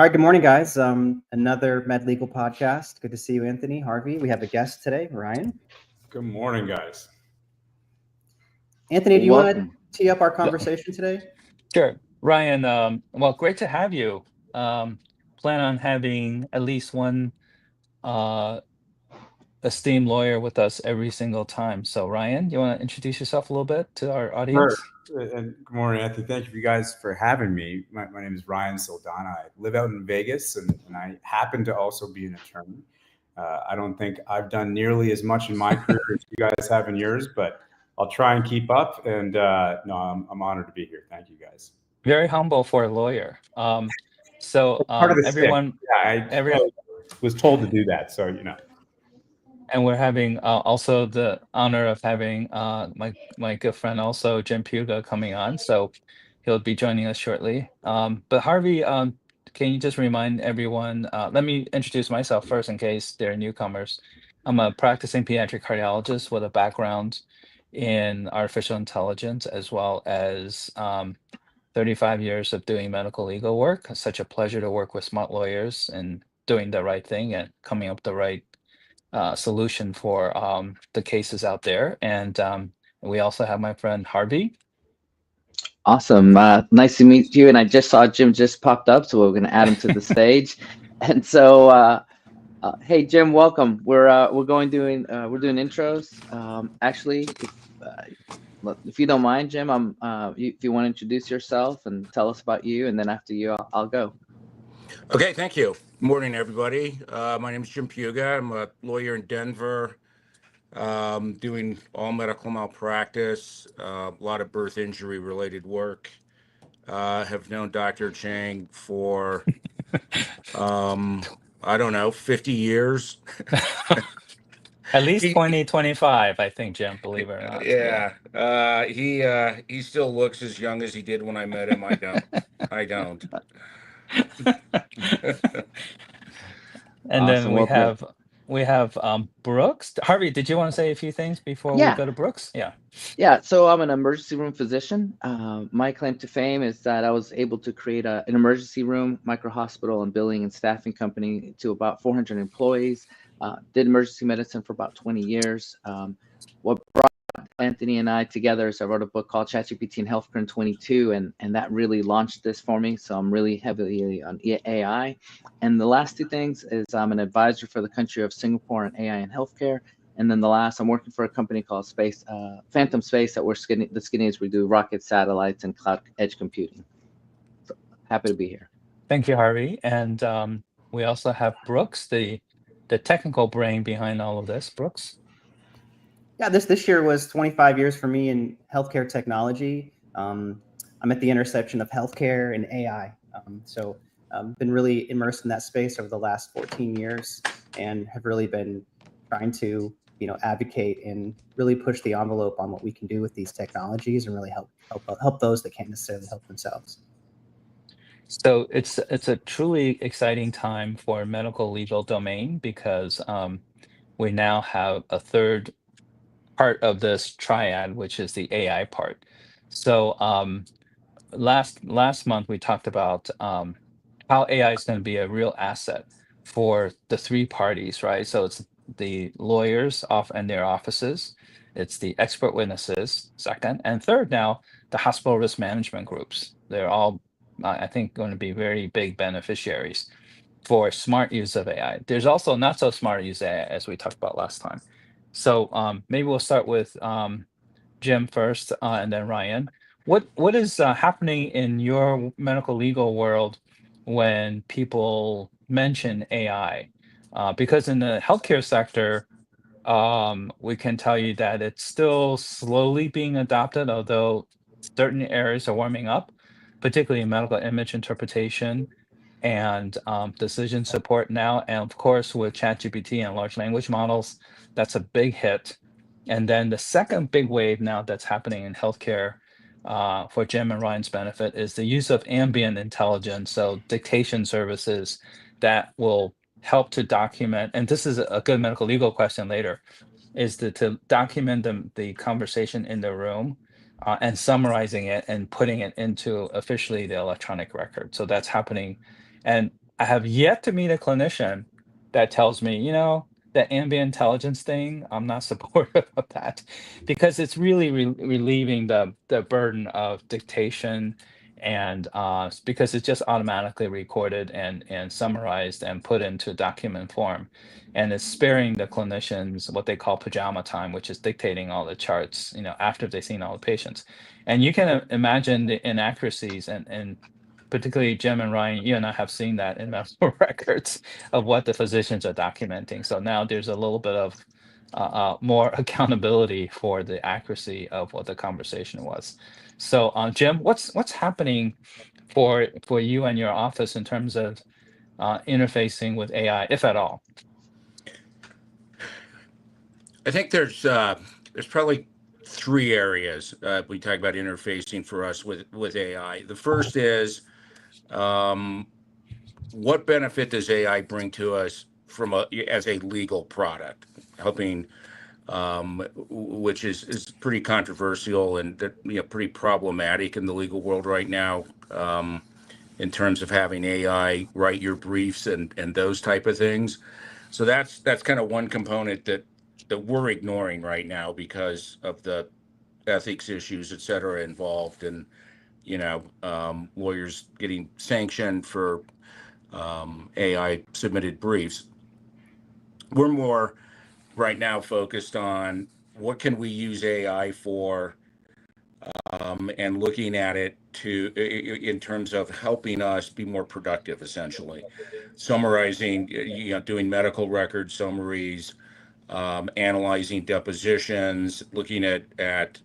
All right, good morning, guys. Another Med Legal podcast. Good to see you, Anthony, Harvey. We have a guest today, Ryan. Good morning, guys. Anthony, do you want to Welcome. tee up our conversation today? Sure. Ryan, well, great to have you. Plan on having at least one uh, esteemed lawyer with us every single time. So, Ryan, you want to introduce yourself a little bit to our Sure. audience? And good morning, Anthony. Thank you guys for having me. My name is Ryan Saldana. I live out in Vegas, and I happen to also be an attorney. I don't think I've done nearly as much in my career as you guys have in yours, but I'll try and keep up. And no, I'm honored to be here. Thank you, guys. Very humble for a lawyer. So, Part of the stick. everyone, Yeah, every, was told to do that. So, and we're having also the honor of having my good friend also Jim Puga coming on. So he'll be joining us shortly. But Harvey, can you just remind everyone? Let me introduce myself first in case they're newcomers. I'm a practicing pediatric cardiologist with a background in artificial intelligence as well as 35 years of doing medical legal work. It's such a pleasure to work with smart lawyers and doing the right thing and coming up with the right solution for the cases out there. And we also have my friend Harvey. Awesome. Nice to meet you. And I just saw Jim just popped up, so we're going to add him to the stage. And so, hey, Jim, welcome. We're doing intros. Actually, if you don't mind, Jim, if you want to introduce yourself and tell us about you, and then after you, I'll go. Okay, thank you. Good morning, everybody. My name is Jim Puga. I'm a lawyer in Denver, doing all medical malpractice, a lot of birth injury related work. Have known Dr. Chang for, I don't know, 50 years. At least 2025, I think, Jim, believe it or not. Yeah. He still looks as young as he did when I met him. I don't. I don't. And then Awesome. we have Brooks. Harvey, did you want to say a few things before we Yeah. go to Brooks? Yeah. Yeah, so I'm an emergency room physician. My claim to fame is that I was able to create an emergency room, micro hospital, and billing and staffing company to about 400 employees. Did emergency medicine for about 20 years. What brought Anthony and I together is I wrote a book called ChatGPT and Healthcare in 22, and that really launched this for me. So I'm really heavily on AI. And the last two things is I'm an advisor for the country of Singapore on AI and healthcare. And then the last, I'm working for a company called Phantom Space that the skinnies. We do rocket satellites and cloud edge computing. So happy to be here. Thank you, Harvey. And we also have Brooks, the technical brain behind all of this. Brooks. Yeah, this year was 25 years for me in healthcare technology. I'm at the intersection of healthcare and AI. So I've been really immersed in that space over the last 14 years and have really been trying to advocate and really push the envelope on what we can do with these technologies and really help those that can't necessarily help themselves. So it's a truly exciting time for medical legal domain because we now have a third part of this triad, which is the AI part. So last month we talked about how AI is going to be a real asset for the three parties, right? So it's the lawyers off and their offices, it's the expert witnesses, second, and third now, the hospital risk management groups. They're all, I think, going to be very big beneficiaries for smart use of AI. There's also not so smart use of AI as we talked about last time. So maybe we'll start with Jim first, and then Ryan. What is happening in your medical legal world when people mention AI? Because in the healthcare sector, we can tell you that it's still slowly being adopted, although certain areas are warming up, particularly in medical image interpretation and decision support now. And of course, with ChatGPT and large language models, that's a big hit. And then the second big wave now that's happening in healthcare for Jim and Ryan's benefit is the use of ambient intelligence, so dictation services that will help to document, and this is a good medical legal question later, is to document the conversation in the room and summarizing it and putting it into officially the electronic record. So that's happening. And I have yet to meet a clinician that tells me, that ambient intelligence thing, I'm not supportive of that because it's really relieving the burden of dictation and because it's just automatically recorded and summarized and put into document form. And it's sparing the clinicians what they call pajama time, which is dictating all the charts, after they've seen all the patients. And you can imagine the inaccuracies and particularly Jim and Ryan, you and I have seen that in medical records of what the physicians are documenting. So now there's a little bit of more accountability for the accuracy of what the conversation was. So, Jim, what's happening for you and your office in terms of interfacing with AI, if at all? I think there's probably three areas we talk about interfacing for us with AI. The first is what benefit does AI bring to us as a legal product, helping, which is pretty controversial and pretty problematic in the legal world right now, in terms of having AI write your briefs and those type of things. So that's kind of one component that we're ignoring right now because of the ethics issues, et cetera, involved, and lawyers getting sanctioned for AI submitted briefs. We're more right now focused on what can we use AI for, and looking at it in terms of helping us be more productive, essentially. Summarizing, doing medical record summaries, analyzing depositions, looking at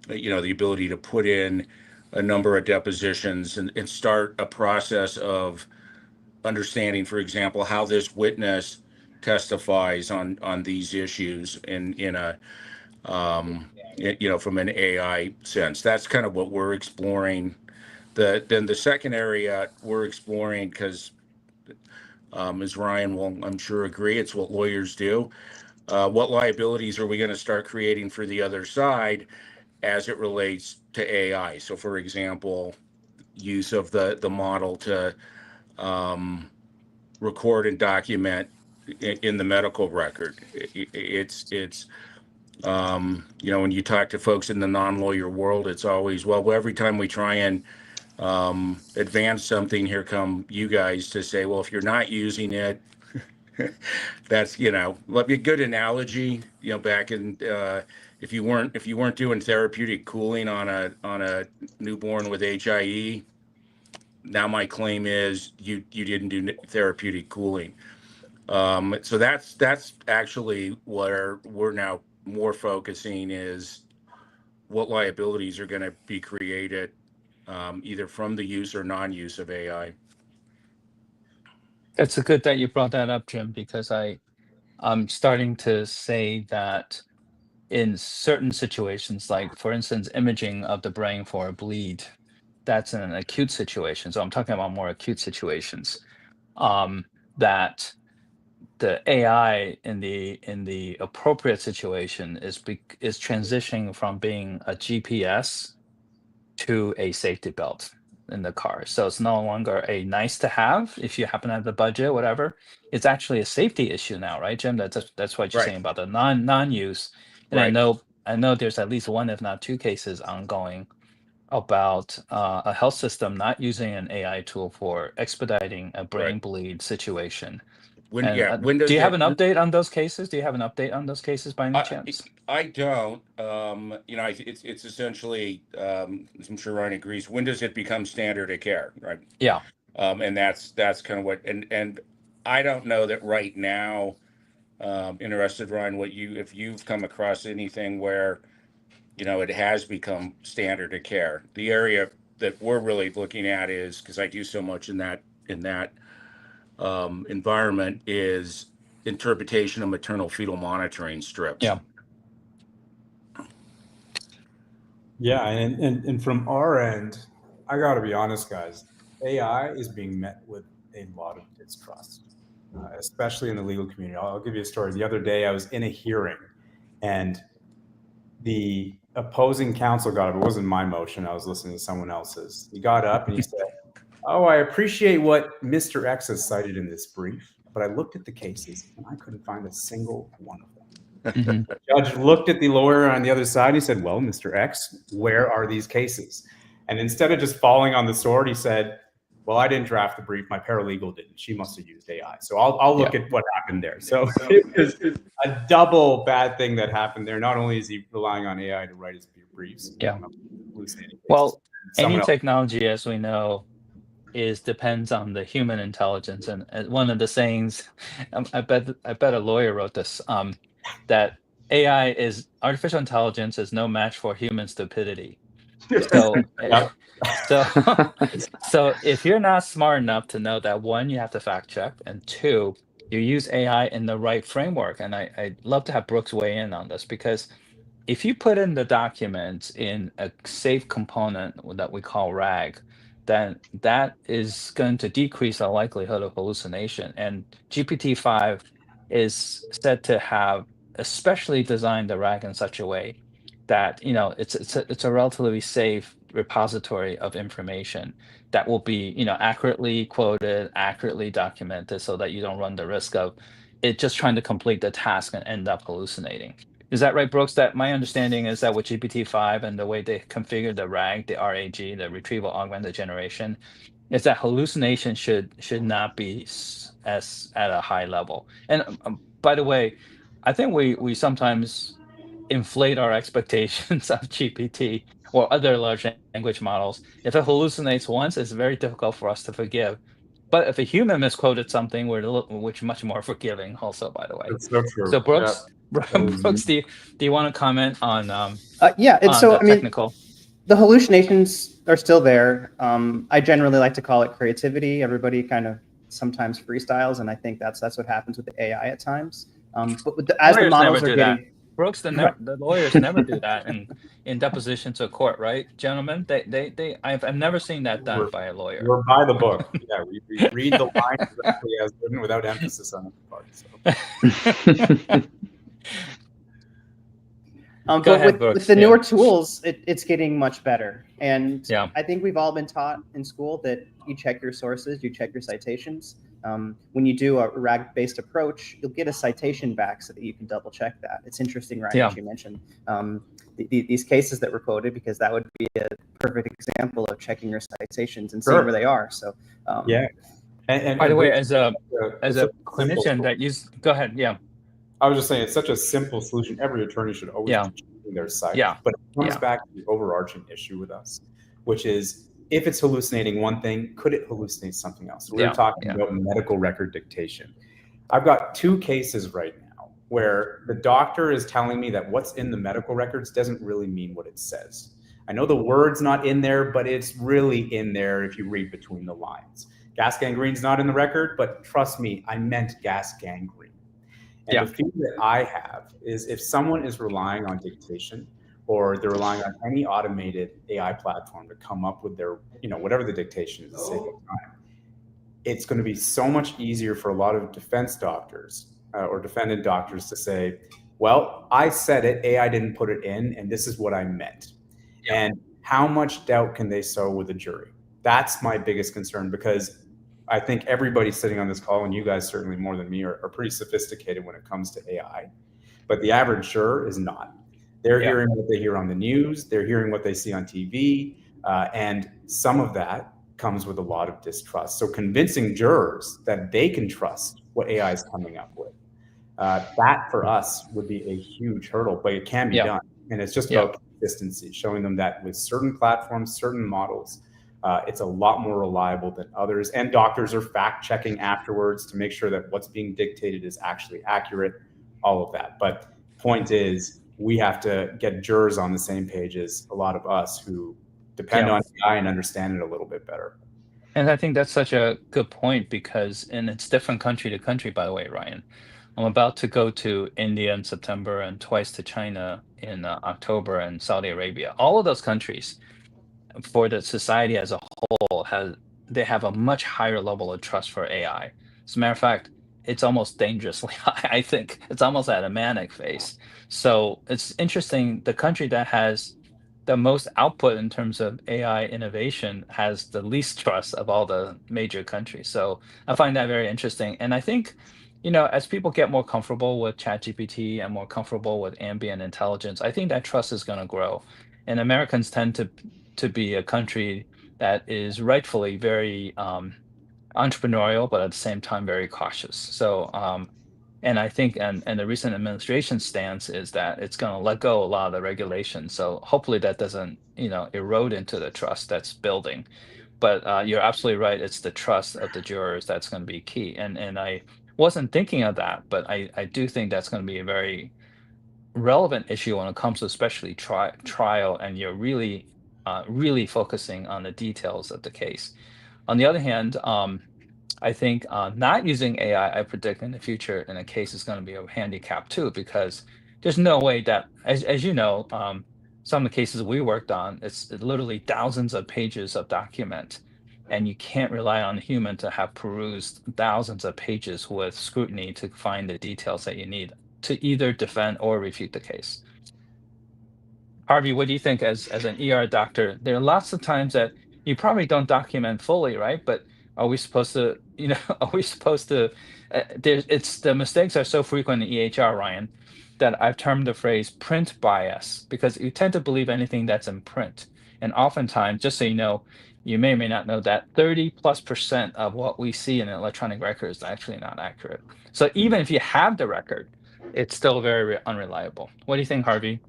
the ability to put in a number of depositions and start a process of understanding, for example, how this witness testifies on these issues in a from an AI sense. That's kind of what we're exploring. Then the second area we're exploring, because as Ryan will, I'm sure, agree, it's what lawyers do. What liabilities are we going to start creating for the other side as it relates to AI? So, for example, use of the model to record and document in the medical record. It's when you talk to folks in the non-lawyer world, it's always, well, every time we try and advance something, here come you guys to say, well, if you're not using it, that's let me a good analogy. Back in if you weren't doing therapeutic cooling on a newborn with HIE, now my claim is you didn't do therapeutic cooling. So that's actually where we're now more focusing, is what liabilities are going to be created either from the use or non-use of AI. It's good that you brought that up, Jim, because I'm starting to say that in certain situations, like for instance, imaging of the brain for a bleed, that's an acute situation. So I'm talking about more acute situations, that the AI in the appropriate situation is transitioning from being a GPS to a safety belt in the car. So it's no longer a nice to have if you happen to have the budget, whatever. It's actually a safety issue now, right, Jim? That's what you're Right. saying about the non-use. And Right. I know there's at least one, if not two, cases ongoing about a health system not using an AI tool for expediting a brain Right. bleed situation. When Do does you have that? an update on those cases? Do you have an update on those cases by any chance? I don't. It's essentially, as I'm sure Ryan agrees, when does it become standard of care, right? Yeah. And that's kind of what, and I don't know that right now. Interested, Ryan, if you've come across anything where it has become standard of care. The area that we're really looking at is, because I do so much in that environment, is interpretation of maternal fetal monitoring strips. Yeah. Yeah, and from our end, I got to be honest, guys, AI is being met with a lot of distrust, especially in the legal community. I'll give you a story. The other day, I was in a hearing, and the opposing counsel got up. It wasn't my motion. I was listening to someone else's. He got up and he said, Oh, I appreciate what Mr. X has cited in this brief, but I looked at the cases and I couldn't find a single one of them. Mhm. The judge looked at the lawyer on the other side and he said, well, Mr. X, where are these cases? And instead of just falling on the sword, he said, well, I didn't draft the brief. My paralegal didn't. She must have used AI. So I'll look at what happened there. So it was a double bad thing that happened there. Not only is he relying on AI to write his briefs, Yeah. hallucinating cases, Well, someone any else. technology, as we know, depends on the human intelligence. And one of the sayings, I bet a lawyer wrote this, that artificial intelligence is no match for human stupidity. So, Yep. so, so if you're not smart enough to know that, one, you have to fact check, and two, you use AI in the right framework. And I'd love to have Brooks weigh in on this, because if you put in the documents in a safe component that we call RAG, then that is going to decrease the likelihood of hallucination. And GPT-5 is said to have especially designed the RAG in such a way that, it's a relatively safe repository of information that will be, accurately quoted, accurately documented, so that you don't run the risk of it just trying to complete the task and end up hallucinating. Is that right, Brooks? That my understanding is that with GPT-5 and the way they configure the RAG, the RAG, the retrieval augmented generation, is that hallucination should not be as at a high level. And by the way, I think we sometimes inflate our expectations of GPT or other large language models. If it hallucinates once, it's very difficult for us to forgive. But if a human misquoted something, which much more forgiving also, by the way. That's so So true. Yeah. Brooks, Brooks, do you want to comment on Yeah, and so the I mean, technical? the hallucinations are still there. I generally like to call it creativity. Everybody kind of sometimes freestyles, and I think that's what happens with the AI at times. But as the Lawyers never models are do that. getting Brooks, the lawyers never do that in depositions of court, right, gentlemen? I've never seen that done by a lawyer. We're by the book. Yeah, we read the line exactly as written without emphasis on any part. So. But ahead, with Brooks. the Yeah. newer tools, it's getting much better. And Yeah. I think we've all been taught in school that you check your sources, you check your citations. When you do a RAG-based approach, you'll get a citation back so that you can double check that. It's interesting, Ryan, Yeah. that you mentioned these cases that were quoted, because that would be a perfect example of checking your citations and seeing Sure. where they are. So Yeah. And By the way, Brooks, as a clinician that go ahead. Yeah. I was just saying, it's such a simple solution. Every attorney should always Yeah. be checking their site. Yeah. But it comes Yeah. back to the overarching issue with us, which is, if it's hallucinating one thing, could it hallucinate something else? So we're talking about medical record dictation. I've got two cases right now where the doctor is telling me that what's in the medical records doesn't really mean what it says. I know the word's not in there, but it's really in there if you read between the lines. Gas gangrene's not in the record, but trust me, I meant gas gangrene. And the fear that I have is, if someone is relying on dictation, or they're relying on any automated AI platform to come up with their, whatever the dictation is to save time, it's going to be so much easier for a lot of defense doctors or defendant doctors to say, well, I said it, AI didn't put it in, and this is what I meant. And how much doubt can they sow with a jury? That's my biggest concern, because I think everybody sitting on this call, and you guys certainly more than me, are pretty sophisticated when it comes to AI. But the average juror is not. They're hearing what they hear on the news. They're hearing what they see on TV. And some of that comes with a lot of distrust. So convincing jurors that they can trust what AI is coming up with, that for us would be a huge hurdle, but it can be done. And it's just about consistency, showing them that with certain platforms, certain models, it's a lot more reliable than others. And doctors are fact checking afterwards to make sure that what's being dictated is actually accurate, all of that. But point is, we have to get jurors on the same page as a lot of us who depend on AI and understand it a little bit better. And I think that's such a good point, because, and it's different country to country, by the way, Ryan. I'm about to go to India in September and twice to China in October, and Saudi Arabia. All of those countries, for the society as a whole, they have a much higher level of trust for AI. As a matter of fact, it's almost dangerously high. I think it's almost at a manic phase. So it's interesting. The country that has the most output in terms of AI innovation has the least trust of all the major countries. So I find that very interesting. And I think, as people get more comfortable with ChatGPT and more comfortable with ambient intelligence, I think that trust is going to grow. And Americans tend to be a country that is rightfully very entrepreneurial, but at the same time very cautious. So and I think and the recent administration stance is that it's going to let go a lot of the regulations. So hopefully that doesn't, erode into the trust that's building. But you're absolutely right. It's the trust of the jurors that's going to be key. And I wasn't thinking of that, but I do think that's going to be a very relevant issue when it comes to especially trial, and you're really focusing on the details of the case. On the other hand, I think not using AI, I predict in the future in a case is going to be a handicap too, because there's no way that, as you know, some of the cases we worked on, it's literally thousands of pages of document, and you can't rely on a human to have perused thousands of pages with scrutiny to find the details that you need to either defend or refute the case. Harvey, what do you think as an ER doctor? There are lots of times that you probably don't document fully, right? But are we supposed to, are we supposed to, it's the mistakes are so frequent in EHR, Ryan, that I've termed the phrase print bias, because you tend to believe anything that's in print. And oftentimes, just so you know, you may or may not know that 30+% of what we see in an electronic record is actually not accurate. So even if you have the record, it's still very unreliable. What do you think, Harvey?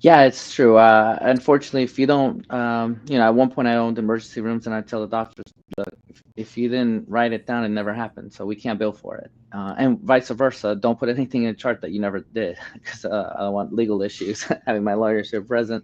Yeah, it's true. Unfortunately, if you don't, at one point I owned emergency rooms, and I tell the doctors, look, if you didn't write it down, it never happened, so we can't bill for it. And vice versa, don't put anything in a chart that you never did, because I don't want legal issues having my lawyers here present.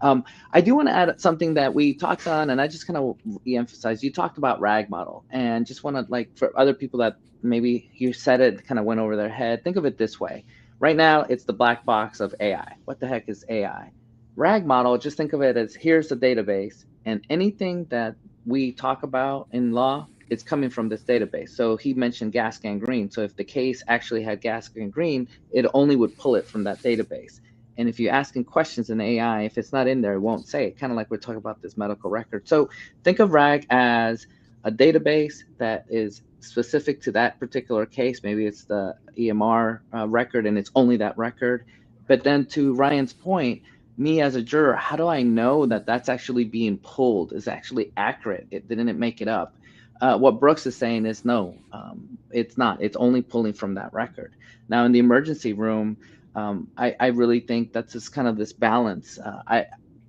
I do want to add something that we talked on, and I just kind of re-emphasize. You talked about RAG model, and just want to, for other people that maybe you said it kind of went over their head, think of it this way. Right now, it's the black box of AI. What the heck is AI? RAG model, just think of it as here's the database, and anything that we talk about in law, it's coming from this database. So he mentioned gas gangrene. So if the case actually had gas gangrene, it only would pull it from that database. And if you're asking questions in AI, if it's not in there, it won't say it, kind of like we're talking about this medical record. So think of RAG as a database that is specific to that particular case. Maybe it's the EMR record and it's only that record. But then to Ryan's point, me as a juror, how do I know that that's actually being pulled, is actually accurate? Didn't it make it up? What Brooks is saying is no, it's not. It's only pulling from that record. Now in the emergency room, I really think that's just kind of this balance.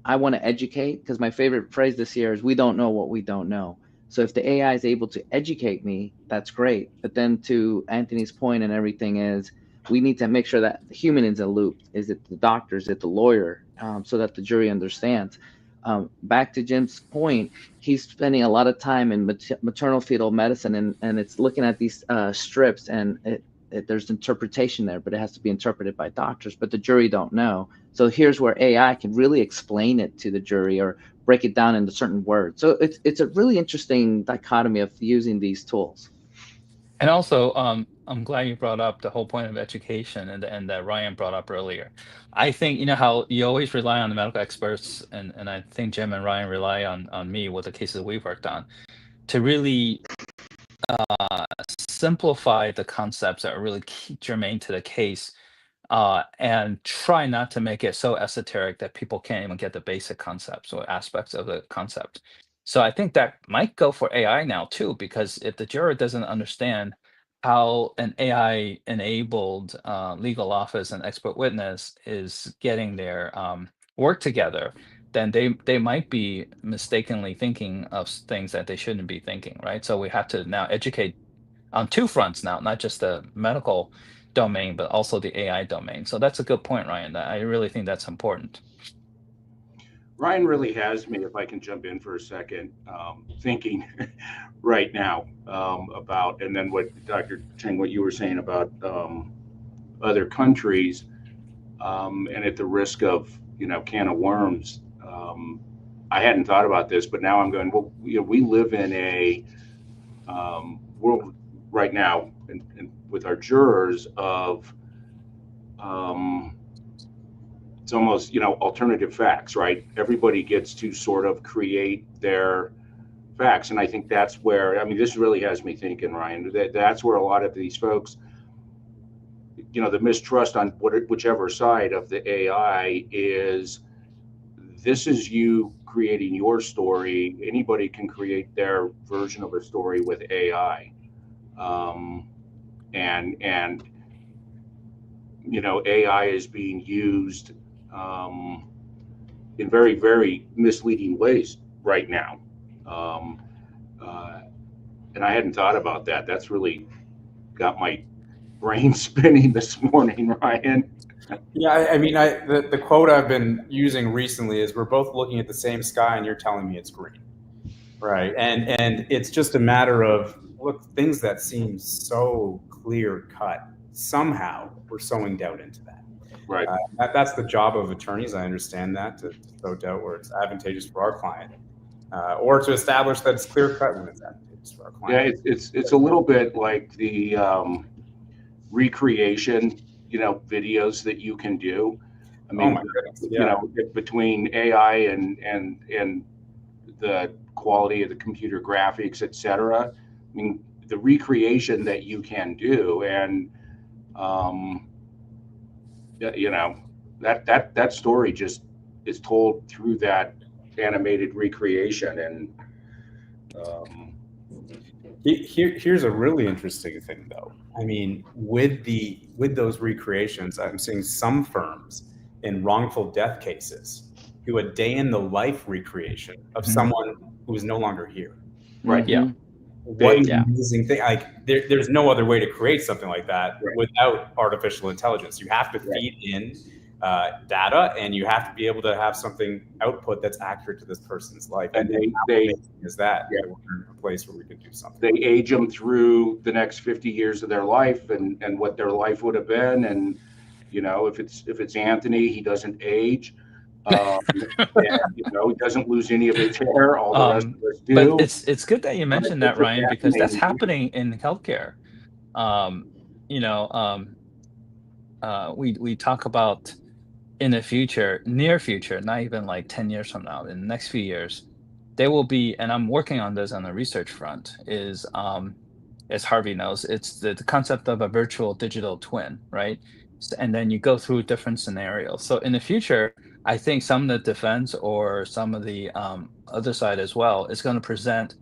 I want to educate, because my favorite phrase this year is we don't know what we don't know. So if the AI is able to educate me, that's great. But then to Anthony's point and everything is, we need to make sure that the human is in the loop. Is it the doctor? Is it the lawyer? So that the jury understands. Back to Jim's point, he's spending a lot of time in maternal fetal medicine, and it's looking at these strips, and there's interpretation there, but it has to be interpreted by doctors, but the jury don't know. So here's where AI can really explain it to the jury or break it down into certain words. So it's a really interesting dichotomy of using these tools. And also, I'm glad you brought up the whole point of education, and that Ryan brought up earlier. I think, how you always rely on the medical experts, and I think Jim and Ryan rely on me with the cases we've worked on to really simplify the concepts that are really germane to the case, and try not to make it so esoteric that people can't even get the basic concepts or aspects of the concept. So I think that might go for AI now too, because if the juror doesn't understand how an AI enabled legal office and expert witness is getting their work together, then they might be mistakenly thinking of things that they shouldn't be thinking, right? So we have to now educate on two fronts now, not just the medical domain, but also the AI domain. So that's a good point, Ryan. I really think that's important. Ryan really has me, if I can jump in for a second, thinking right now about, and then what Dr. Chang, what you were saying about other countries, and at the risk of, can of worms, I hadn't thought about this, but now I'm going, well, we live in a world right now with our jurors of it's almost, alternative facts, right? Everybody gets to sort of create their facts. And I think that's where, this really has me thinking, Ryan, that's where a lot of these folks, the mistrust on whichever side of the AI is, this is you creating your story. Anybody can create their version of a story with AI. And AI is being used in very, very misleading ways right now. And I hadn't thought about that. That's really got my brain spinning this morning, Ryan. Yeah, the quote I've been using recently is, we're both looking at the same sky and you're telling me it's green, right? And it's just a matter of, look, things that seem so clear cut, somehow we're sowing doubt into that. Right. That's the job of attorneys. I understand that, to sow doubt where it's advantageous for our client, or to establish that it's clear cut when it's advantageous for our client. Yeah, it's a little bit like the recreation, videos that you can do. Oh my goodness. Yeah. Between AI and the quality of the computer graphics, et cetera. The recreation that you can do, and that story just is told through that animated recreation. And here's a really interesting thing, though. With those recreations, I'm seeing some firms in wrongful death cases do a day in the life recreation of someone who is no longer here. Right. Mm-hmm. Yeah. What an amazing thing. There's no other way to create something like that without artificial intelligence. You have to feed in data, and you have to be able to have something output that's accurate to this person's life. And how amazing is that? Yeah. We're in a place where we can do something. They age them through the next 50 years of their life, and what their life would have been. And if it's Anthony, he doesn't age. And, he doesn't lose any of his hair. All the rest of us do. But it's good that you mentioned that, Ryan, because that's happening in healthcare. We talk about in the future, near future, not even like 10 years from now, in the next few years, there will be, and I'm working on this on the research front, is as Harvey knows, it's the concept of a virtual digital twin, right? And then you go through different scenarios. So in the future, I think some of the defense or some of the other side as well is going to present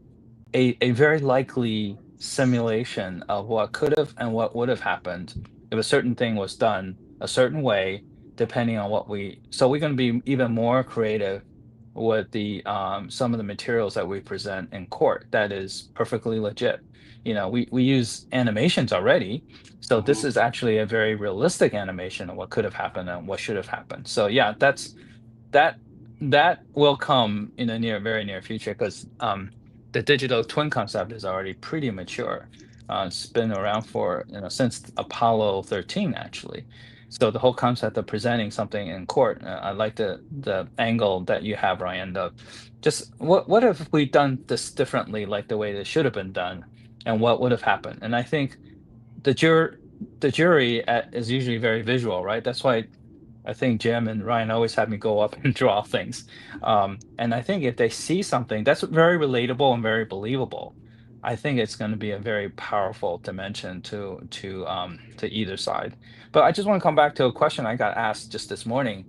a very likely simulation of what could have and what would have happened if a certain thing was done a certain way, depending on so we're going to be even more creative with the some of the materials that we present in court that is perfectly legit. We use animations already, so this is actually a very realistic animation of what could have happened and what should have happened. So yeah, that will come in the very near future, because the digital twin concept is already pretty mature. It's been around for since Apollo 13 actually. So the whole concept of presenting something in court, I like the angle that you have, Ryan. Just what if we done this differently, like the way it should have been done, and what would have happened? And I think the jury is usually very visual, right? That's why I think Jim and Ryan always have me go up and draw things. And I think if they see something that's very relatable and very believable, I think it's going to be a very powerful dimension to either side. But I just want to come back to a question I got asked just this morning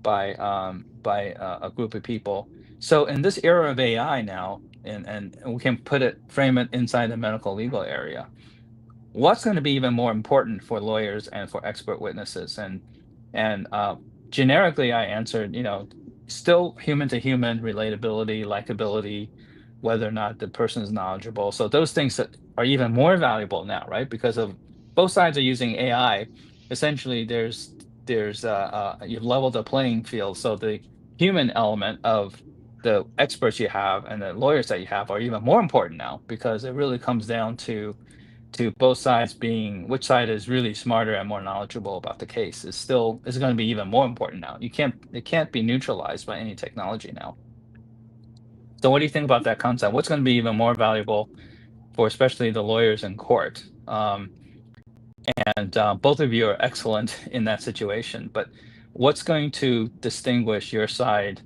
by a group of people. So in this era of AI now, and we can frame it inside the medical legal area, what's going to be even more important for lawyers and for expert witnesses? And generically, I answered, still human to human relatability, likability, whether or not the person is knowledgeable. So those things that are even more valuable now, right? Because of both sides are using AI. Essentially, you've leveled the playing field. So the human element of the experts you have and the lawyers that you have are even more important now, because it really comes down to both sides being, which side is really smarter and more knowledgeable about the case is going to be even more important now. It can't be neutralized by any technology now. So what do you think about that concept? What's going to be even more valuable for especially the lawyers in court? And both of you are excellent in that situation. But what's going to distinguish your side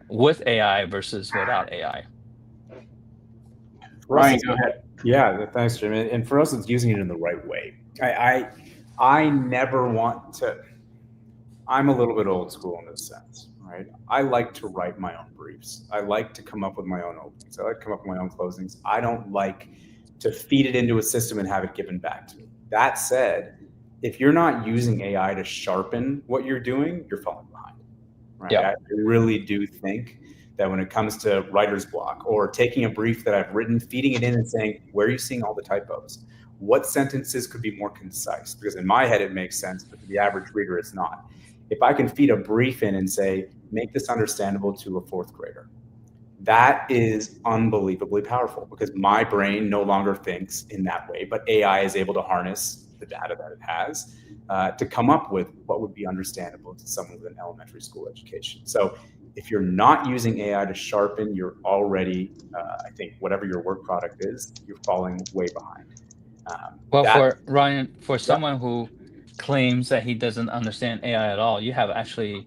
with AI versus without AI? Ryan, go ahead. Yeah, thanks, Jim. And for us, it's using it in the right way. I never want to. I'm a little bit old school in this sense, right? I like to write my own briefs. I like to come up with my own openings. I like to come up with my own closings. I don't like to feed it into a system and have it given back to me. That said, if you're not using AI to sharpen what you're doing, you're falling behind, right? Yeah. I really do think that when it comes to writer's block or taking a brief that I've written, feeding it in and saying, where are you seeing all the typos? What sentences could be more concise? Because in my head, it makes sense, but to the average reader, it's not. If I can feed a brief in and say, make this understandable to a fourth grader, that is unbelievably powerful because my brain no longer thinks in that way, but AI is able to harness the data that it has to come up with what would be understandable to someone with an elementary school education. So if you're not using AI to sharpen, you're already, I think, whatever your work product is, you're falling way behind. Well, for Ryan, for someone who claims that he doesn't understand AI at all, you have actually,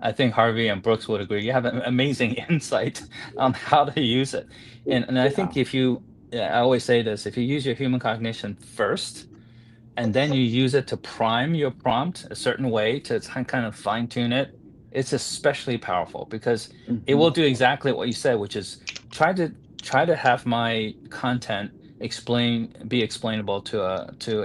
I think Harvey and Brooks would agree, you have an amazing insight on how to use it. And I think if you, I always say this, if you use your human cognition first, and then you use it to prime your prompt a certain way to kind of fine tune it, it's especially powerful because it will do exactly what you said, which is try to have my content be explainable to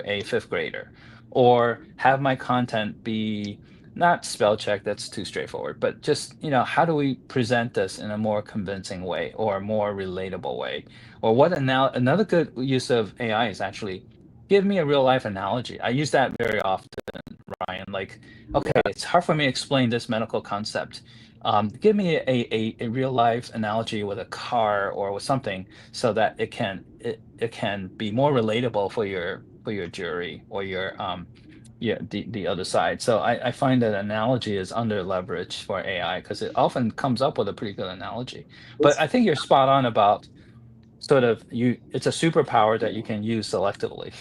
a fifth grader, or have my content be not spell check, that's too straightforward, but just, how do we present this in a more convincing way or a more relatable way? Or another good use of AI is actually give me a real life analogy. I use that very often, Ryan. Like, okay, it's hard for me to explain this medical concept. Give me a real life analogy with a car or with something so that it can be more relatable for your jury or the other side. So I find that analogy is under leveraged for AI because it often comes up with a pretty good analogy. But I think you're spot on about sort of it's a superpower that you can use selectively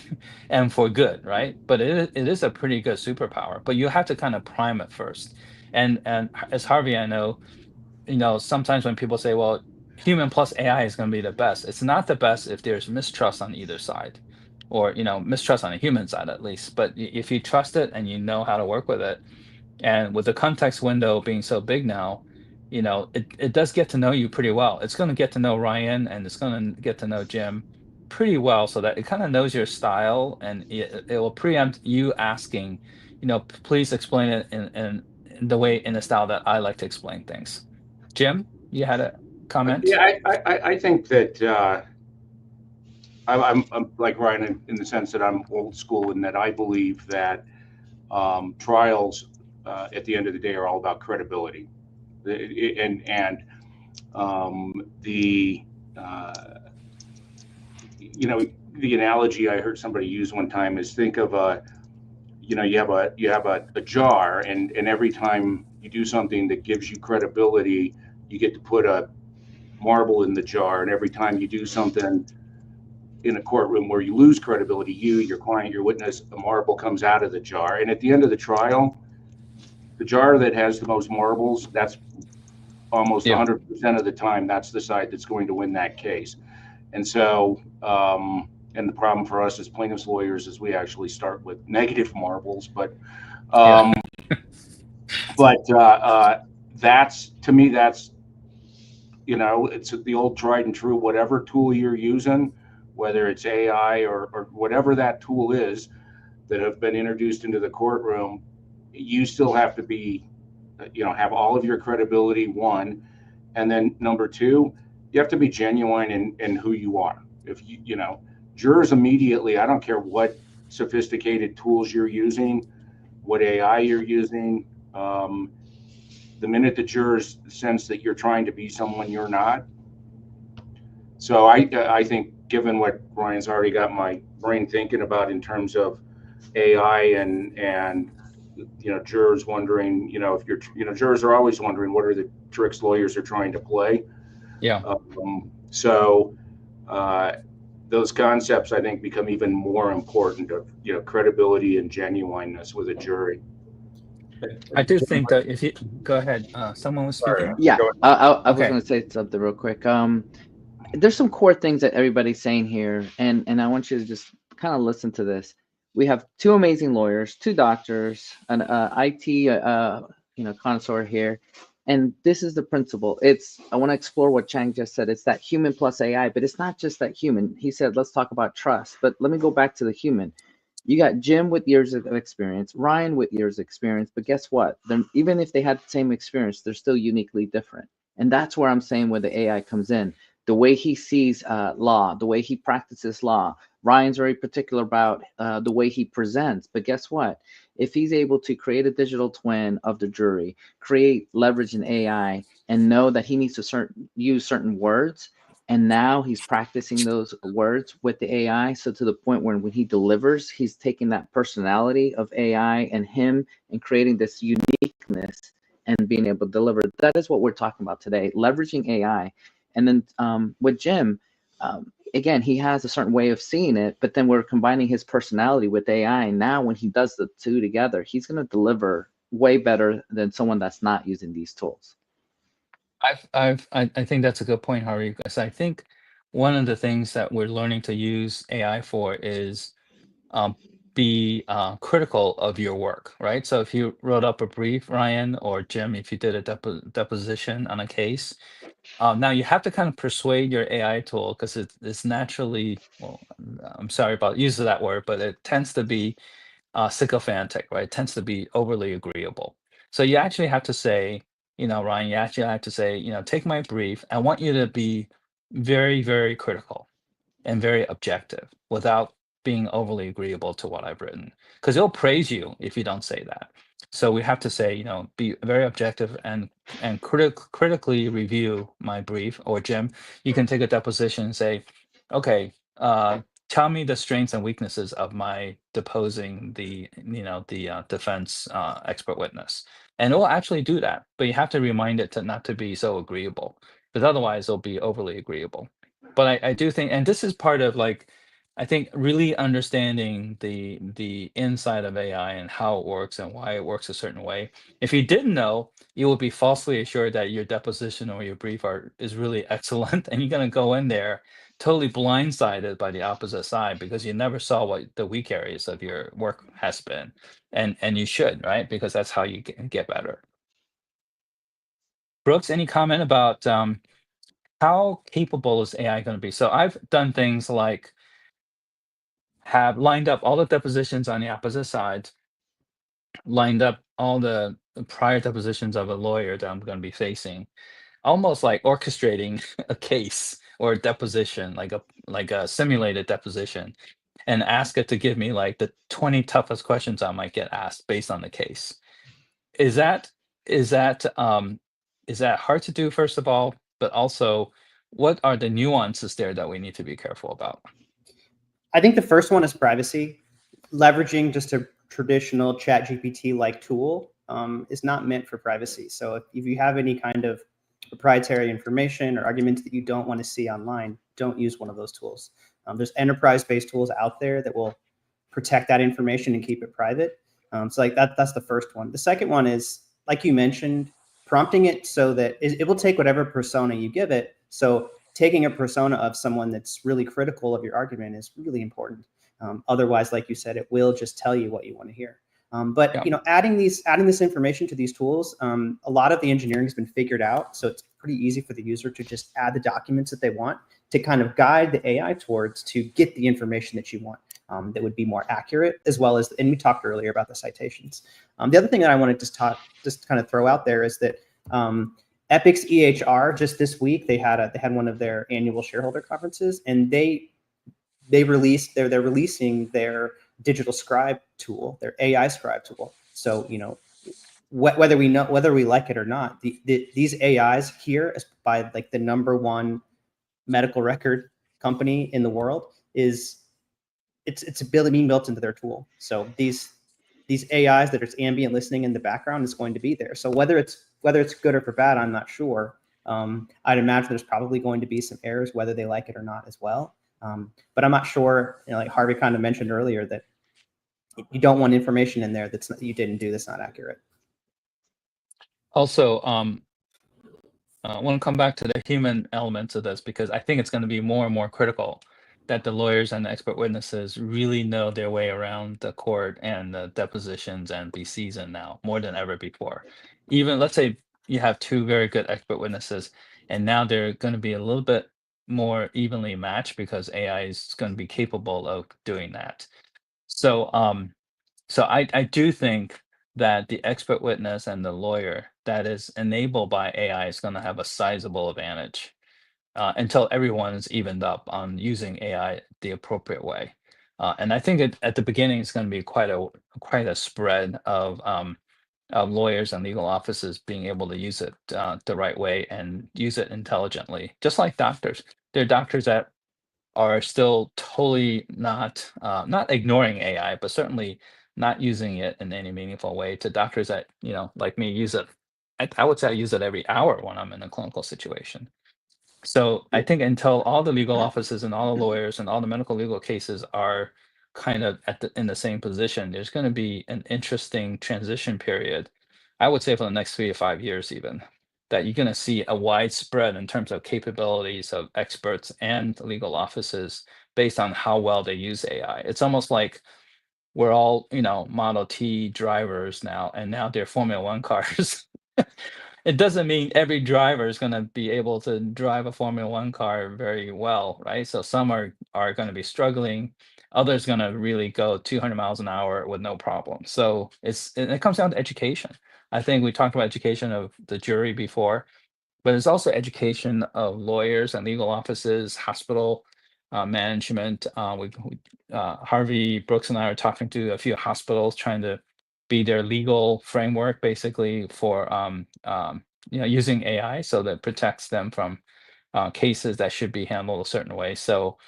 and for good, right? But it is a pretty good superpower, but you have to kind of prime it first. And as Harvey, I know, sometimes when people say, well, human plus AI is going to be the best, it's not the best if there's mistrust on either side, or mistrust on the human side at least. But if you trust it and you know how to work with it, and with the context window being so big now, it does get to know you pretty well. It's going to get to know Ryan, and it's going to get to know Jim pretty well, so that it kind of knows your style, and it will preempt you asking, please explain it in the style that I like to explain things. Jim, you had a comment? Yeah, I think that I'm like Ryan in the sense that I'm old school in that I believe that trials at the end of the day are all about credibility, and the the analogy I heard somebody use one time is think of you have a jar, and every time you do something that gives you credibility, you get to put a marble in the jar, and every time you do something in a courtroom where you lose credibility, your client, your witness, a marble comes out of the jar. And at the end of the trial, the jar that has the most marbles, that's almost 100% of the time, that's the side that's going to win that case. And so, and the problem for us as plaintiffs lawyers is we actually start with negative marbles, but that's, to me, that's, it's the old tried and true, whatever tool you're using, whether it's AI or whatever that tool is that have been introduced into the courtroom, you still have to be, have all of your credibility, one. And then number two, you have to be genuine in who you are. If jurors immediately, I don't care what sophisticated tools you're using, what AI you're using, the minute the jurors sense that you're trying to be someone you're not. So I think, given what Ryan's already got my brain thinking about in terms of AI and jurors wondering, if you're, jurors are always wondering what are the tricks lawyers are trying to play. Yeah. So those concepts, I think, become even more important of, credibility and genuineness with a jury. I do think that if you go ahead, someone was Sorry. speaking. Yeah, Go I was Okay. going to say something real quick. There's some core things that everybody's saying here, and I want you to just kind of listen to this. We have two amazing lawyers, two doctors, an IT connoisseur here, and this is the principle. I want to explore what Chang just said. It's that human plus AI, but it's not just that human. He said, let's talk about trust, but let me go back to the human. You got Jim with years of experience, Ryan with years of experience, but guess what? Even if they had the same experience, they're still uniquely different. And that's where I'm saying where the AI comes in. The way he sees law, the way he practices law. Ryan's very particular about the way he presents. But guess what? If he's able to create a digital twin of the jury, create leverage in AI, and know that he needs to use certain words, and now he's practicing those words with the AI. So to the point where when he delivers, he's taking that personality of AI and him and creating this uniqueness and being able to deliver. That is what we're talking about today, leveraging AI. And then with Jim, again, he has a certain way of seeing it, but then we're combining his personality with AI. And now when he does the two together, he's going to deliver way better than someone that's not using these tools. I think that's a good point, Harvey, because I think one of the things that we're learning to use AI for is um, be critical of your work, right? So if you wrote up a brief, Ryan or Jim, if you did a deposition on a case, now you have to kind of persuade your AI tool because it's naturally, well, I'm sorry about using that word, but it tends to be sycophantic, right? It tends to be overly agreeable. So you actually have to say, Ryan, you actually have to say, take my brief. I want you to be very, very critical and very objective without being overly agreeable to what I've written. Because it'll praise you if you don't say that. So we have to say, be very objective and critically review my brief. Or Jim, you can take a deposition and say, okay, tell me the strengths and weaknesses of my deposing the defense expert witness, and it will actually do that. But you have to remind it to not to be so agreeable, because otherwise it'll be overly agreeable. But I do think, and this is part of like, I think really understanding the inside of AI and how it works and why it works a certain way. If you didn't know, you will be falsely assured that your deposition or your brief is really excellent, and you're going to go in there totally blindsided by the opposite side because you never saw what the weak areas of your work has been, and you should, right? Because that's how you get better. Brooks, any comment about how capable is AI going to be? So I've done things like have lined up all the depositions on the opposite side, lined up all the prior depositions of a lawyer that I'm going to be facing, almost like orchestrating a case or a deposition, like a simulated deposition, and ask it to give me like the 20 toughest questions I might get asked based on the case. Is that is that is that hard to do, first of all, but also what are the nuances there that we need to be careful about? I think the first one is privacy. Leveraging just a traditional ChatGPT like tool is not meant for privacy. So if you have any kind of proprietary information or arguments that you don't want to see online, don't use one of those tools. There's enterprise-based tools out there that will protect that information and keep it private. So like that's the first one. The second one is, like you mentioned, prompting it so that it will take whatever persona you give it. So taking a persona of someone that's really critical of your argument is really important. Otherwise, like you said, it will just tell you what you want to hear. But Yeah. adding this information to these tools, a lot of the engineering has been figured out, so it's pretty easy for the user to just add the documents that they want to kind of guide the AI towards to get the information that you want. That would be more accurate, as well as, and we talked earlier about the citations. The other thing that I want to just kind of throw out there is that Epic's EHR just this week they had one of their annual shareholder conferences, and they're releasing their digital scribe tool, their AI scribe tool. So whether we like it or not, these AIs here, by like the #1 medical record company in the world, it's being built into their tool. So these AIs that it's ambient listening in the background is going to be there. So whether it's good or for bad, I'm not sure. I'd imagine there's probably going to be some errors, whether they like it or not as well. But I'm not sure, like Harvey kind of mentioned earlier, that you don't want information in there you didn't do that's not accurate. Also, I want to come back to the human elements of this because I think it's going to be more and more critical that the lawyers and the expert witnesses really know their way around the court and the depositions and be seasoned now more than ever before. Even let's say you have two very good expert witnesses, and now they're going to be a little bit more evenly matched because AI is going to be capable of doing that. So, I do think that the expert witness and the lawyer that is enabled by AI is going to have a sizable advantage until everyone is evened up on using AI the appropriate way. And I think at the beginning it's going to be quite a spread of lawyers and legal offices being able to use it the right way and use it intelligently, just like doctors. There are doctors that are still totally not ignoring AI, but certainly not using it in any meaningful way. To doctors that like me use it, I would say I use it every hour when I'm in a clinical situation. So I think until all the legal offices and all the lawyers and all the medical legal cases are kind of in the same position, there's going to be an interesting transition period. I would say for the next 3 to 5 years, even that you're going to see a widespread in terms of capabilities of experts and legal offices based on how well they use AI. It's almost like we're all, Model T drivers now, and now they're Formula One cars. It doesn't mean every driver is going to be able to drive a Formula One car very well, right? So some are going to be struggling, others going to really go 200 miles an hour with no problem. So it comes down to education. I think we talked about education of the jury before, but it's also education of lawyers and legal offices, hospital management. Harvey Brooks and I are talking to a few hospitals trying to be their legal framework, basically for using AI so that protects them from cases that should be handled a certain way. So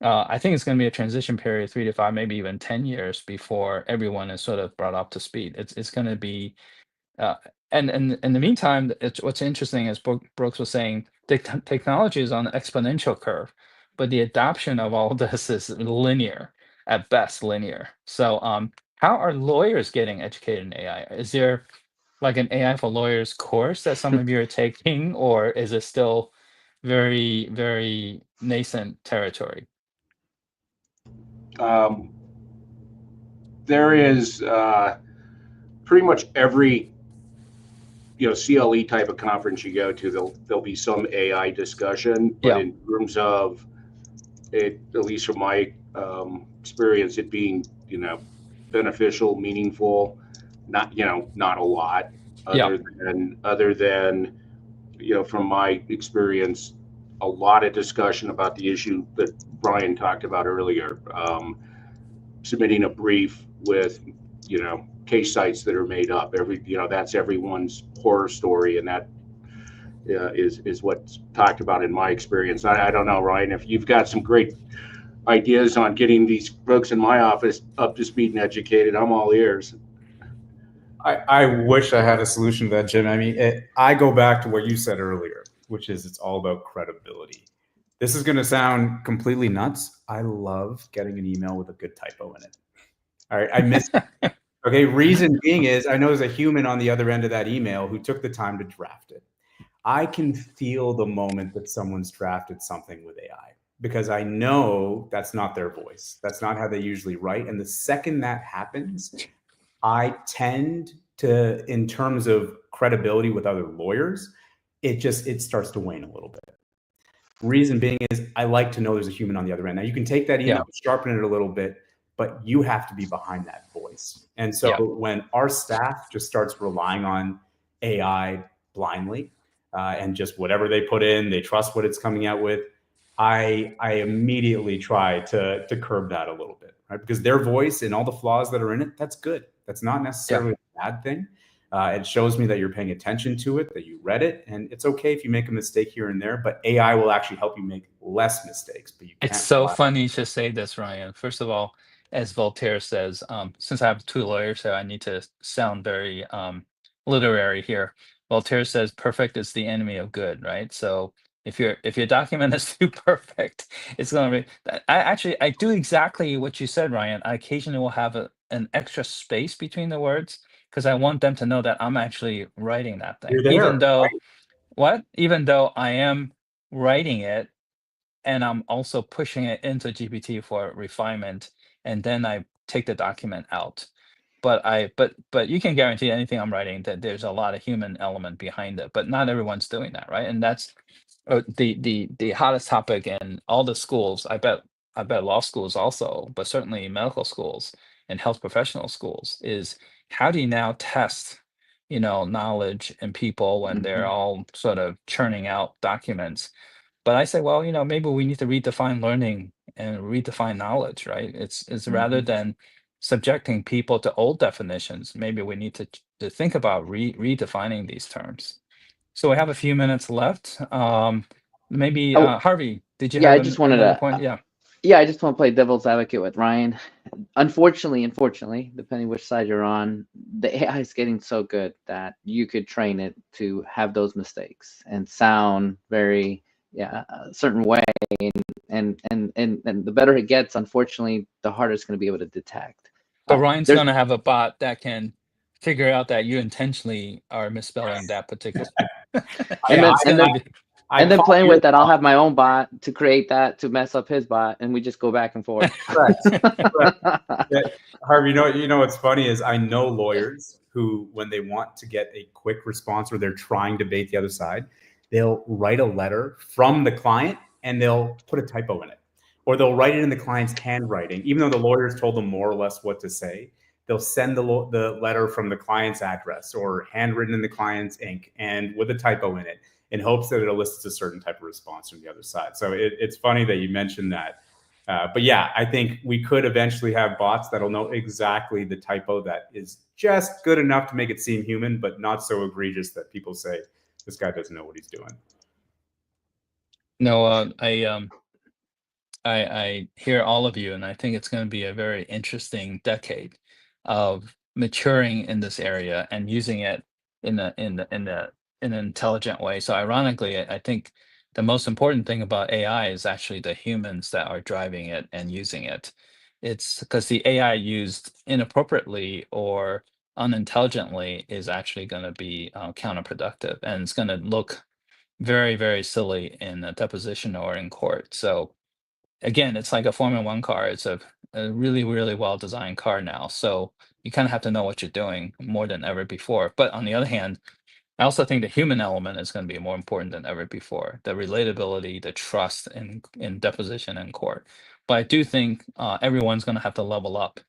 I think it's going to be a transition period, 3 to 5, maybe even 10 years before everyone is sort of brought up to speed. It's going to be uh, and in the meantime, what's interesting is Brooks was saying technology is on an exponential curve, but the adoption of all this is linear, at best linear. So how are lawyers getting educated in AI? Is there like an AI for lawyers course that some of you are taking, or is it still very, very nascent territory? There is pretty much every CLE type of conference you go to, there'll be some AI discussion. But Yeah. in terms of it, at least from my experience, it being beneficial, meaningful, not not a lot. Yeah. Other than from my experience, a lot of discussion about the issue that Brian talked about earlier. Submitting a brief with case sites that are made up. That's everyone's horror story, and that is what's talked about in my experience. I don't know, Ryan, if you've got some great ideas on getting these folks in my office up to speed and educated, I'm all ears. I wish I had a solution to that, Jim. I mean, I go back to what you said earlier, which is it's all about credibility. This is going to sound completely nuts. I love getting an email with a good typo in it. All right, I miss it. Okay, reason being is I know there's a human on the other end of that email who took the time to draft it. I can feel the moment that someone's drafted something with AI because I know that's not their voice. That's not how they usually write. And the second that happens, I tend to, in terms of credibility with other lawyers, it starts to wane a little bit. Reason being is I like to know there's a human on the other end. Now you can take that email, sharpen it a little bit, but you have to be behind that voice. And so when our staff just starts relying on AI blindly and just whatever they put in, they trust what it's coming out with, I immediately try to curb that a little bit, right? Because their voice and all the flaws that are in it, that's good. That's not necessarily a bad thing. It shows me that you're paying attention to it, that you read it, and it's okay if you make a mistake here and there, but AI will actually help you make less mistakes. But you can't. It's so funny you should say this, Ryan. First of all, as Voltaire says, since I have two lawyers, so I need to sound very literary here. Voltaire says, "Perfect is the enemy of good," right? So if your document is too perfect, it's going to be. I do exactly what you said, Ryan. I occasionally will have an extra space between the words because I want them to know that I'm actually writing that thing, You're there, even though right? even though I am writing it and I'm also pushing it into GPT for refinement, and then I take the document out. But you can guarantee anything I'm writing that there's a lot of human element behind it. But not everyone's doing that, right? And that's the hottest topic in all the schools. I bet law schools also, but certainly medical schools and health professional schools is how do you now test, knowledge in people when they're Mhm. all sort of churning out documents. But I say, well, maybe we need to redefine learning and redefine knowledge, right? It's rather Mhm. than subjecting people to old definitions, maybe we need to think about redefining these terms. So we have a few minutes left. Maybe Oh, Harvey, did you yeah, have I just wanted another to. point? Yeah. Yeah, I just want to play devil's advocate with Ryan. Unfortunately, depending which side you're on, the AI is getting so good that you could train it to have those mistakes and sound very, yeah, a certain way. And the better it gets, unfortunately, the harder it's going to be able to detect. But Ryan's There's going to have a bot that can figure out that you intentionally are misspelling that particular. and Yeah, then It's and going to then be. and then call playing your with that, I'll have my own bot to create that to mess up his bot, and we just go back and forth. correct. Correct. Yeah, Harvey, what's funny is I know lawyers who, when they want to get a quick response or they're trying to bait the other side, they'll write a letter from the client and they'll put a typo in it, or they'll write it in the client's handwriting, even though the lawyers told them more or less what to say. They'll send the letter from the client's address or handwritten in the client's ink and with a typo in it, in hopes that it elicits a certain type of response from the other side. So it's funny that you mentioned that. But yeah, I think we could eventually have bots that'll know exactly the typo that is just good enough to make it seem human, but not so egregious that people say this guy doesn't know what he's doing. No, I hear all of you, and I think it's going to be a very interesting decade of maturing in this area and using it in an intelligent way. So ironically, I think the most important thing about AI is actually the humans that are driving it and using it. It's because the AI used inappropriately or unintelligently is actually going to be counterproductive, and it's going to look very, very silly in a deposition or in court. So again, it's like a Formula One car. It's a really, really well designed car now. So you kind of have to know what you're doing more than ever before. But on the other hand, I also think the human element is going to be more important than ever before. The relatability, the trust in deposition and court. But I do think everyone's going to have to level up.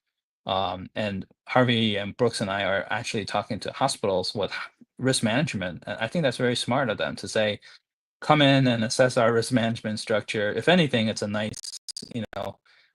And Harvey and Brooks and I are actually talking to hospitals with risk management. And I think that's very smart of them to say, come in and assess our risk management structure. If anything, it's a nice,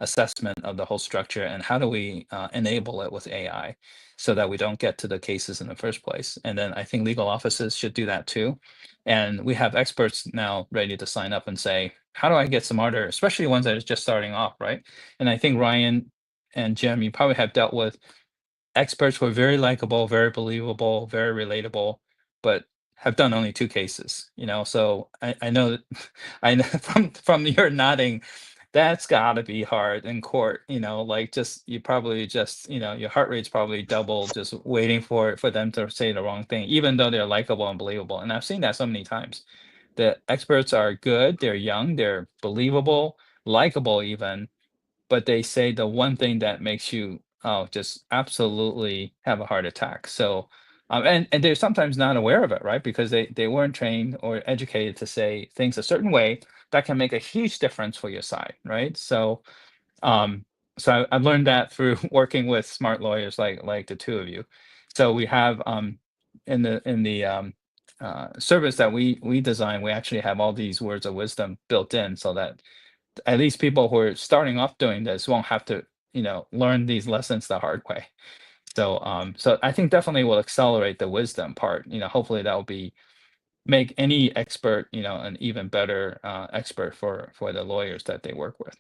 assessment of the whole structure and how do we enable it with AI so that we don't get to the cases in the first place. And then I think legal offices should do that too. And we have experts now ready to sign up and say, how do I get smarter, especially ones that are just starting off, right? And I think Ryan and Jim, you probably have dealt with experts who are very likable, very believable, very relatable, but have done only 2 cases, So I know that I know from your nodding, that's gotta be hard in court, like just you probably just, your heart rate's probably double just waiting for them to say the wrong thing, even though they're likable and believable. And I've seen that so many times. The experts are good, they're young, they're believable, likable even, but they say the one thing that makes you just absolutely have a heart attack. So, and they're sometimes not aware of it, right? Because they weren't trained or educated to say things a certain way that can make a huge difference for your side, right? So, um, I've learned that through working with smart lawyers like the two of you. So we have in the service that we design, we actually have all these words of wisdom built in so that at least people who are starting off doing this won't have to, learn these lessons the hard way. So I think definitely will accelerate the wisdom part. Hopefully that will make any expert, an even better expert for the lawyers that they work with.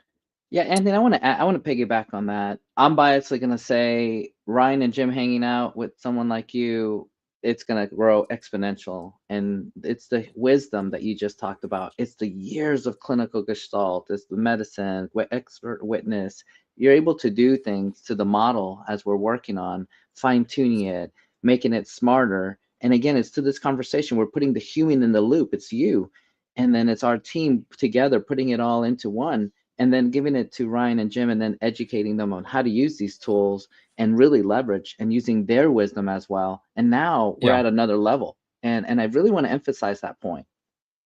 Yeah, Anthony, I want to piggyback on that. I'm biasly going to say Ryan and Jim hanging out with someone like you, it's going to grow exponential. And it's the wisdom that you just talked about. It's the years of clinical gestalt, it's the medicine, expert witness. You're able to do things to the model as we're working on fine tuning it, making it smarter. And again, it's to this conversation, we're putting the human in the loop. It's you, and then it's our team together putting it all into one, and then giving it to Ryan and Jim, and then educating them on how to use these tools and really leverage and using their wisdom as well. And now we're at another level. And I really want to emphasize that point.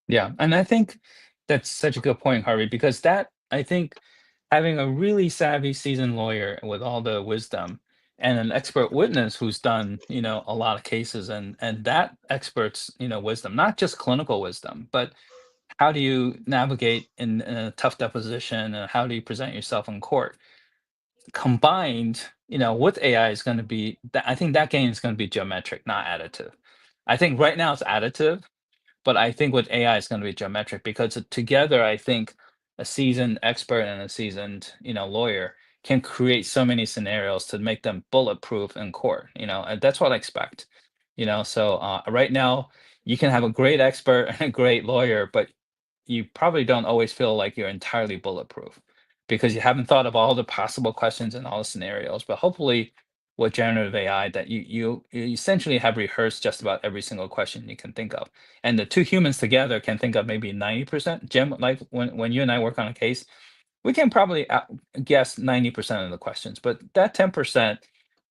Yeah, and I think that's such a good point, Harvey, because that I think having a really savvy, seasoned lawyer with all the wisdom and an expert witness who's done, a lot of cases, and that expert's, wisdom, not just clinical wisdom, but how do you navigate in a tough deposition, and how do you present yourself in court? Combined, with AI is going to be that I think that gain is going to be geometric, not additive. I think right now it's additive, but I think with AI, it's going to be geometric because together, I think a seasoned expert and a seasoned, lawyer can create so many scenarios to make them bulletproof in court. And that's what I expect. So right now, you can have a great expert and a great lawyer, but you probably don't always feel like you're entirely bulletproof because you haven't thought of all the possible questions and all the scenarios. But hopefully, with generative AI, that you essentially have rehearsed just about every single question you can think of, and the two humans together can think of maybe 90%. Jim, like when you and I work on a case, we can probably guess 90% of the questions, but that 10%.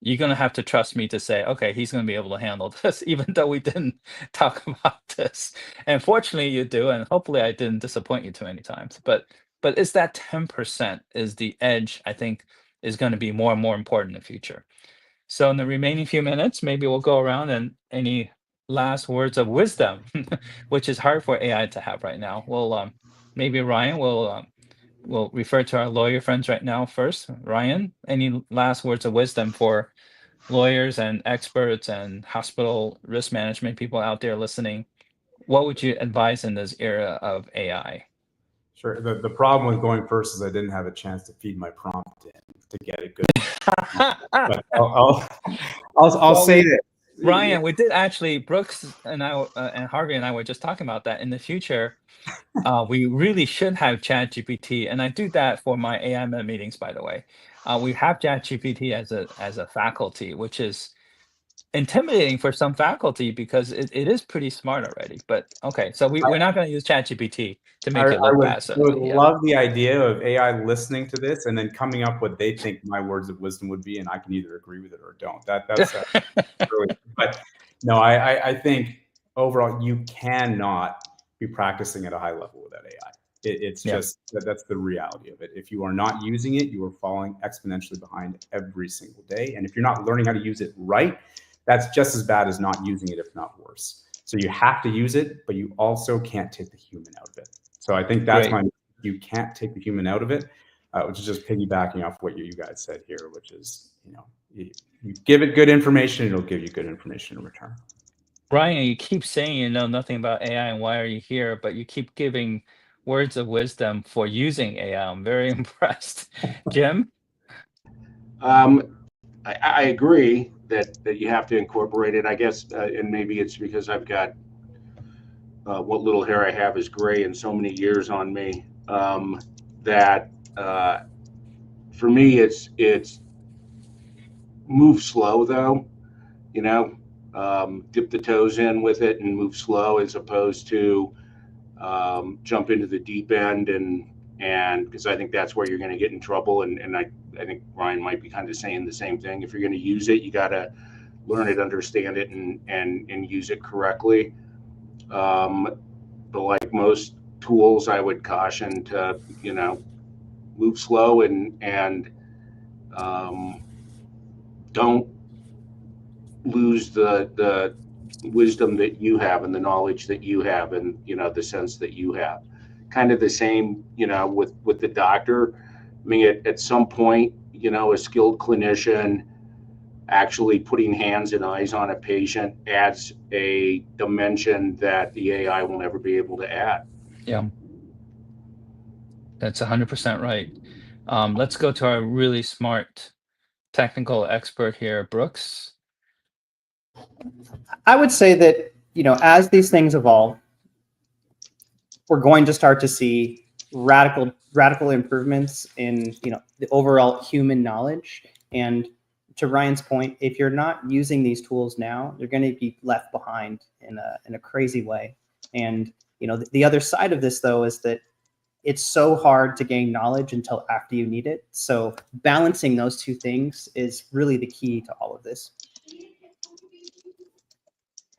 You're going to have to trust me to say, okay, he's going to be able to handle this, even though we didn't talk about this. And fortunately, you do, and hopefully, I didn't disappoint you too many times. But it's that 10% is the edge I think is going to be more and more important in the future. So in the remaining few minutes, maybe we'll go around and any last words of wisdom, which is hard for AI to have right now. We'll maybe Ryan will refer to our lawyer friends right now first. Ryan, any last words of wisdom for lawyers and experts and hospital risk management people out there listening? What would you advise in this era of AI? Sure. The problem with going first is I didn't have a chance to feed my prompt in to get it good. But I'll say that. Ryan, we did actually, Brooks and I and Harvey and I were just talking about that. In the future, we really should have ChatGPT, and I do that for my AI meetings, by the way. We have ChatGPT as a faculty, which is intimidating for some faculty because it is pretty smart already. But okay, so we're not going to use ChatGPT to make it look bad. I would love the idea of AI listening to this and then coming up what they think my words of wisdom would be, and I can either agree with it or don't. That's really, but no, I think overall you cannot be practicing at a high level without AI. It's just that's the reality of it. If you are not using it, you are falling exponentially behind every single day. And if you're not learning how to use it right, that's just as bad as not using it, if not worse. So you have to use it, but you also can't take the human out of it. So I think that's you can't take the human out of it, which is just piggybacking off what you guys said here, which is, you give it good information, it'll give you good information in return. Ryan, you keep saying you know nothing about AI and why are you here, but you keep giving words of wisdom for using AI. I'm very impressed. Jim? I agree that you have to incorporate it, I guess, and maybe it's because I've got what little hair I have is gray and so many years on me, that for me it's move slow though, dip the toes in with it and move slow as opposed to jump into the deep end, and because I think that's where you're going to get in trouble, and I think Ryan might be kind of saying the same thing. If you're going to use it, you got to learn it, understand it, and use it correctly. But like most tools, I would caution to move slow and don't lose the wisdom that you have and the knowledge that you have and the sense that you have. Kind of the same with the doctor. I mean, at some point, a skilled clinician actually putting hands and eyes on a patient adds a dimension that the AI will never be able to add. Yeah, that's 100% right. Let's go to our really smart technical expert here, Brooks. I would say that, as these things evolve, we're going to start to see radical improvements in, the overall human knowledge. And to Ryan's point, if you're not using these tools now, you're going to be left behind in a crazy way. And the other side of this, though, is that it's so hard to gain knowledge until after you need it. So balancing those two things is really the key to all of this.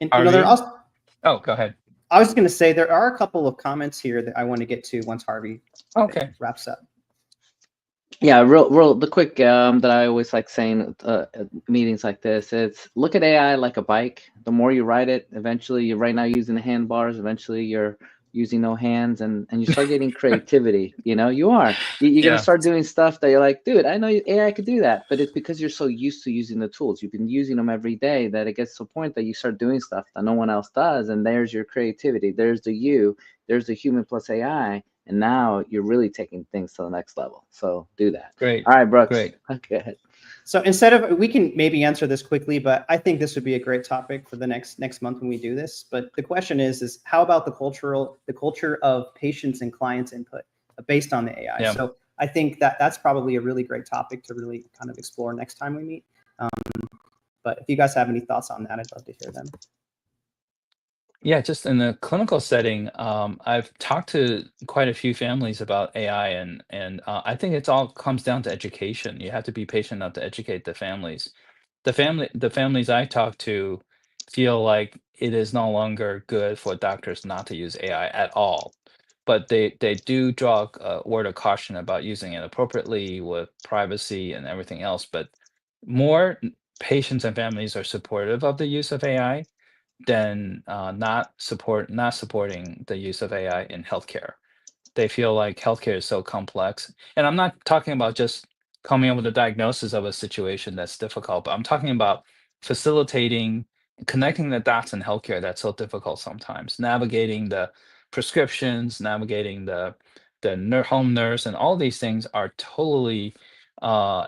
And there are also, oh, go ahead. I was going to say there are a couple of comments here that I want to get to once Harvey wraps up. Yeah, real the quick that I always like saying at meetings like this, it's look at AI like a bike. The more you ride it, eventually you're right now using the handlebars, eventually you're using no hands, and you start getting creativity. You're gonna start doing stuff that you're like, dude, I know AI could do that, but it's because you're so used to using the tools. You've been using them every day that it gets to a point that you start doing stuff that no one else does, and there's your creativity. There's the human plus AI. And now you're really taking things to the next level. So do that. Great. All right, Brooks. Great. Okay. So we can maybe answer this quickly, but I think this would be a great topic for the next month when we do this. But the question is how about the culture of patients and clients input based on the AI? Yeah. So I think that's probably a really great topic to really kind of explore next time we meet. But if you guys have any thoughts on that, I'd love to hear them. Yeah, just in the clinical setting, I've talked to quite a few families about AI, and I think it all comes down to education. You have to be patient enough to educate the families. The families I talk to feel like it is no longer good for doctors not to use AI at all, but they do draw a word of caution about using it appropriately with privacy and everything else. But more patients and families are supportive of the use of AI than not supporting the use of AI in healthcare. They feel like healthcare is so complex. And I'm not talking about just coming up with a diagnosis of a situation that's difficult, but I'm talking about facilitating, connecting the dots in healthcare that's so difficult sometimes, navigating the prescriptions, navigating the home nurse, and all these things are totally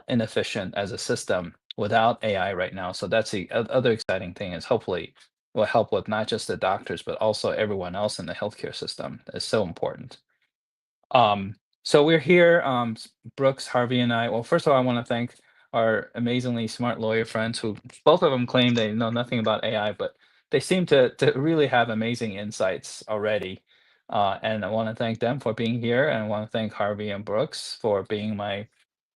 inefficient as a system without AI right now. So that's the other exciting thing is hopefully will help with not just the doctors, but also everyone else in the healthcare system. It's so important. So we're here, Brooks, Harvey, and I. Well, first of all, I want to thank our amazingly smart lawyer friends who both of them claim they know nothing about AI, but they seem to really have amazing insights already. And I want to thank them for being here. And I want to thank Harvey and Brooks for being my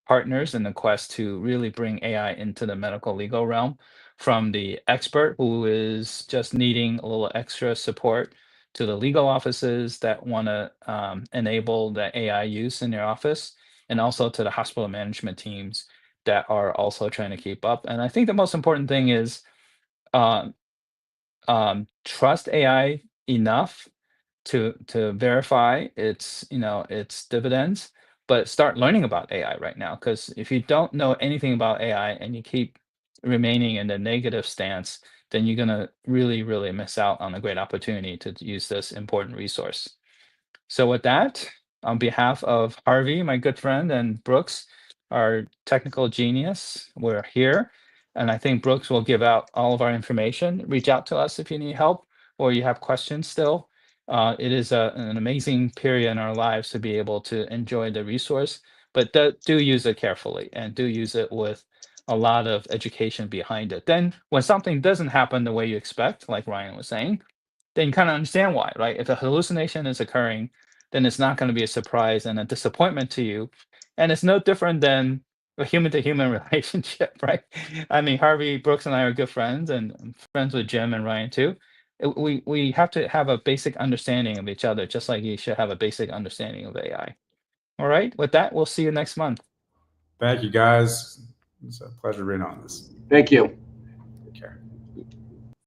partners in the quest to really bring AI into the medical legal realm, from the expert who is just needing a little extra support to the legal offices that want to enable the AI use in their office, and also to the hospital management teams that are also trying to keep up. And I think the most important thing is um, trust AI enough to verify its dividends, but start learning about AI right now. Because if you don't know anything about AI and you keep remaining in the negative stance, then you're gonna really miss out on a great opportunity to use this important resource. So with that, on behalf of Harvey, my good friend, and Brooks, our technical genius, we're here. And I think Brooks will give out all of our information. Reach out to us if you need help or you have questions still. It is an amazing period in our lives to be able to enjoy the resource, but do use it carefully and do use it with a lot of education behind it. Then when something doesn't happen the way you expect, like Ryan was saying, then you kind of understand why, right? If a hallucination is occurring, then it's not going to be a surprise and a disappointment to you. And it's no different than a human to human relationship, right? I mean, Harvey, Brooks, and I are good friends, and I'm friends with Jim and Ryan too. We have to have a basic understanding of each other, just like you should have a basic understanding of AI. All right. With that, we'll see you next month. Thank you, guys. It's a pleasure being on this. Thank you.